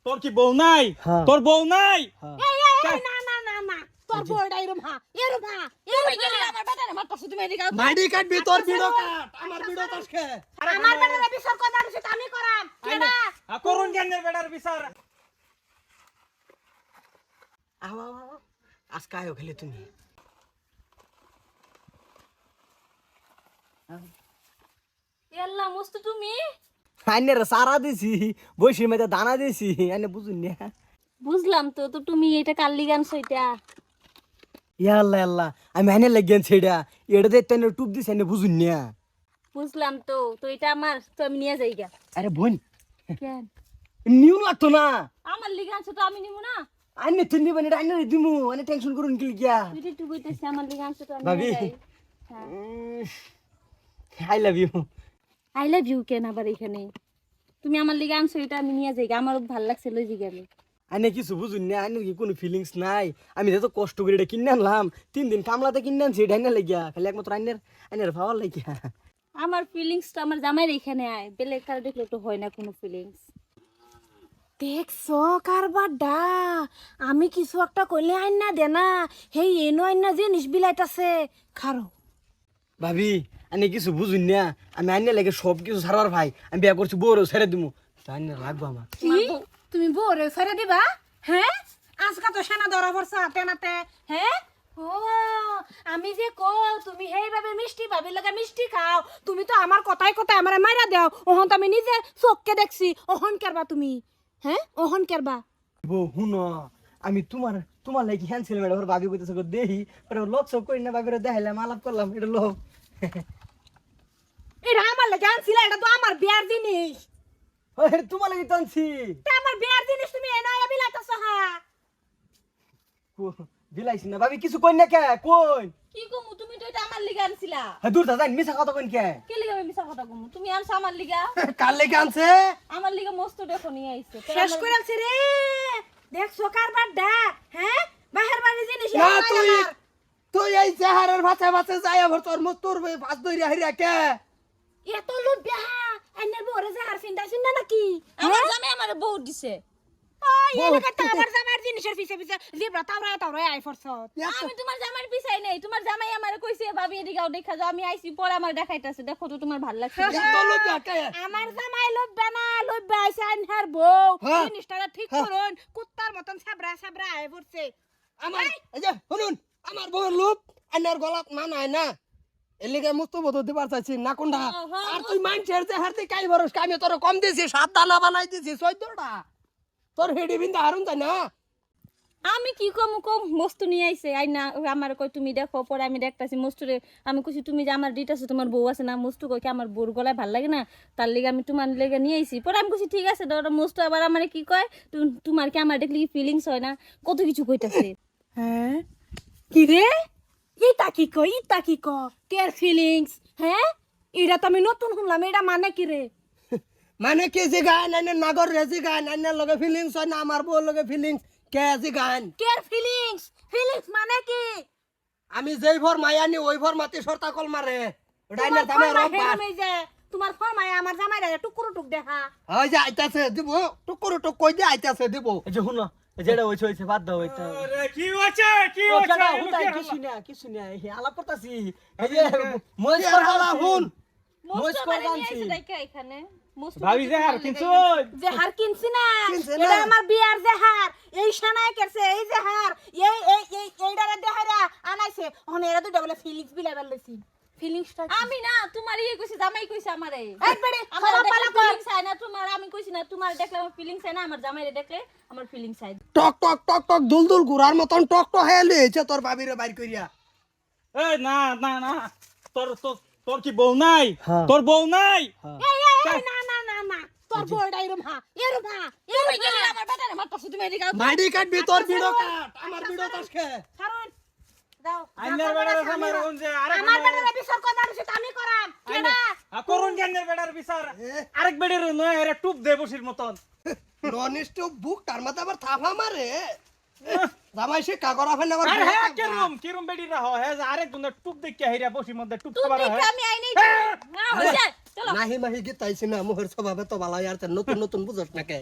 তোর কি বউ নাই? তোর বউ নাই? এই না না না না তোর বউটা এরম হা তুমি গেলি আমার বেটারে মারতাছ তুমি এদিকে মাইডি কাটবি তোর ভিডিও কাট আমার ভিডিও কাটকে আমার বেটারে বিচার করবার উচিত আমি করাম কেডা করুন জ্ঞানের বেটার বিচার। আও আজকে আয়ো খেলে তুমি এল্লা মস্ত তুমি আইনে রে সারা দিছি বসে মেতে দানা দিছি আইনে বুঝুন না বুঝলাম তো তো তুমি এটা কাল্লি গান সইটা ইয়া আল্লাহ আল্লাহ আমি আইনে লাগিয়েন সেটা এটা দেখতে না টুপ দিছি আইনে বুঝুন না বুঝলাম তো তো এটা আমার তো আমি নিয়ে যাইগা আরে বোন কেন নিউ লাগতো না আমার লিগে আনছো তো আমি নিমু না আইনে তুই নিবেন এটা আইনে দিমু আইনে টেনশন করুন কি গিয়া তুই একটু কইতেছিস আমার লিগে আনছো তো আমি ভাবি নিয়ে যাই I love you I love you কেন আবার এখানে তুমি আমার লিগে আনছো এটা আমি নিয়ে যাইগা আমার ভালো লাগছে লই জিগা আমি আইনে কিছু বুঝুন না আইনে কি কোনো ফিলিংস নাই আমি তো কষ্ট করে এটা কিনে আনলাম 3 দিন কামলাতে কিনে আনছি এটা আইনে লাগিয়া খালি একমাত্র আইনের ভালো লাগিয়া আমার ফিলিংসটা আমার জামাইয়ের এখানে আয় বেলের কার দেখলে তো হয় না কোনো ফিলিংস দেখছো কারবারডা আমি কিছু একটা কইলে আইন না দে না হেই এনো আইন না জিনিস বিলাইতাছে খারো ভাবি আইনে কিছু বুঝুন না আমি আইনে লাগে সব কিছু ছাড়ার ভাই আমি বিয়া করছি বউরও ছেড়ে দিমু আইনে লাগবো আমার কি তুমি বউরে ছেড়ে দিবা হ্যাঁ আজকা তো সেনা ধরা পড়ছে হাতে নাতে হ্যাঁ ও আমি যে কো তুমি হেইভাবে মিষ্টি ভাবি লাগা মিষ্টি খাও তুমি তো আমার কথাই কথাই আমারে মাইরা দাও ওহন তো আমি নিজে চোখকে দেখছি ওহন কেরবা তুমি হ্যাঁ ওহন কেরবা বউ হুনো আমি তোমার লাগি হ্যান্ডসেল মেডা ওর ভাবি কইতেছে গো দেহি পরে লোক সব কই না ভাবিরে দেখাইলাম আলাপ করলাম এটা লোক এটা আমার লাগে আনছিল এটা তো আমার বিয়ার জিনিস ওরে তোমার লাগি টানছি তা আমার বিয়ার জিনিস তুমি এনে আয়া বিলাইতাছ হা বিলাইছি না ভাবি কিছু কই না কে কই কি কমু তুমি তো এটা আমার লিগা আনছিলা হ্যাঁ দূর দাদা মিছা কথা কইন কে কে লিগা আমি মিছা কথা কমু তুমি আনছ আমার লিগা কাল লেগে আনছে আমার লিগা মস্ত দেখো নিয়ে আইছে শেষ করে আলছি রে দেখছো কারবার ডা হ্যাঁ বাহির বাড়ি জিনিস না তুই এই চেহারার ভাষা ভাষা যায় আবার তোর মত তোর ভাত দইরা হারিয়া কে এত লোক বিহা আইনের বউরে যে হার ফিন্ডা সিন্ডা নাকি আমার জামাই আমার বউ দিছে ওই এলাকা তো আমার জামাইয়ের জিনিসের পিছে পিছে জিবরা তাওরা আই ফরছত আমি তোমার জামাইয়ের পিছাই নেই তোমার জামাই আমারে কইছে ভাবি এদিকে দেখা যাও আমি আইছি পরে আমার দেখাইতাছে দেখো তো তোমার ভালো লাগছে আমার জামাই লব্বা না লব্বা আইছে আইনার বউ জিনিসটা ঠিক করুন কুত্তার মতন সাবরা আই পড়ছে আমার এই যে শুনুন আমার বউর লোক আনার গলাত মানায় না এলিগে মুস্ত বদল দিবার চাইছি না কোনটা আর তুই মানছের যে হারতে কাই বরস কামে তোর কম দিছি 7 দানা বানাই দিছি 14টা তোর হেডি বিন্দা হারুন তাই না আমি কি কম মস্তু নিয়ে আইছে আই না আমার কই তুমি দেখো পরে আমি দেখতাছি মস্তুরে আমি কইছি তুমি যে আমার ডিট আছে তোমার বউ আছে না মস্তু কই কি আমার বউর গলায় ভাল লাগে না তার লাগি আমি তোমার লাগি নিয়ে আইছি পরে আমি কইছি ঠিক আছে দাও মস্তু আবার আমারে কি কয় তোমার কি আমার দেখলি কি ফিলিংস হয় না কত কিছু কইতাছে হ্যাঁ কি রে ইটা কি কেয়ার ফিলিংস হ্যাঁ এটা তো আমি নতুন শুনলাম এটা মানে কি রে মানে কি যে গান আইনে নাগর রেজি গান আইনে লগে ফিলিংস হয় না আমার বউর লগে ফিলিংস কে যে গান কেয়ার ফিলিংস মানে কি আমি যেই ভর মায়ানি ওই ভর মাটি সরতা কল মারে ওটা আইনে দামে রব তোমার ফরমায় আমার জামাইরা টুকুরু টুক দেখা ওই যে আইতাছে দিব টুকুরু টুক কই দে আইতাছে দিব এই যে শুনো যেটা হইছে বাদ দাও এটা আরে কি হচ্ছে কিছু না এই আলাপ করতাছি এই যে মজ করলা হুন মজ করগানছি এখানে ভাবি যে হার কিনছো যে হার কিনছি না এটা আমার বিয়ার যে হার এই শানায় করছে এই যে হার এইডারে দেহারা আনাইছে ওখানে এরা দুইটা বলে ফিলিংস বিলাইবার লইছি ফিলিংসটা আমি না তোমার ইয়ে কইছি জামাই কইছে আমারে একবারে আমার ফিলিংস আই না তোমার আমি কইছি না তোমার দেখলে আমার ফিলিংস আই না আমার জামাইরে দেখলে আমার ফিলিংস আই টক টক টক টক দুলদুল গুড়ার মতন টক টক হেলে হইছে তোর ভাবিরে বাইর কইরা এই না না না তোর কি বউ নাই? তোর বউ নাই? এই না না না না তোর বউটা এরম হা তুমি গেলি আমার বেটারে মারতাছ তুমি এদিকে মাইডি কাটবি তোর ভিডিও কাট আমার ভিডিও তাসকে কারণ দাও আইনের বেটার সামনে কোন যে আমার বেটারে বিচার করবার উচিত আমি করাম কেডা করুন জ্ঞানের বেটার বিচার আরেক বেটার নয় এর টুপ দে বসির মতন ননিস্ট বুক তার মাথা আবার থাফা মারে জামাই সে কাগরা ফেলে আবার আরে হ্যাঁ কিরম বেডিরা হয় হ্যাঁ আরেক গুণ টুপ দেখে হেরিয়া বসির মধ্যে টুপ খাবার হয় তুমি আমি আই নাই না হইছে চলো নাহি মাহি গীতাইছি না মোহর স্বভাবে তো ভালো আর নতুন নতুন বুঝছ না কে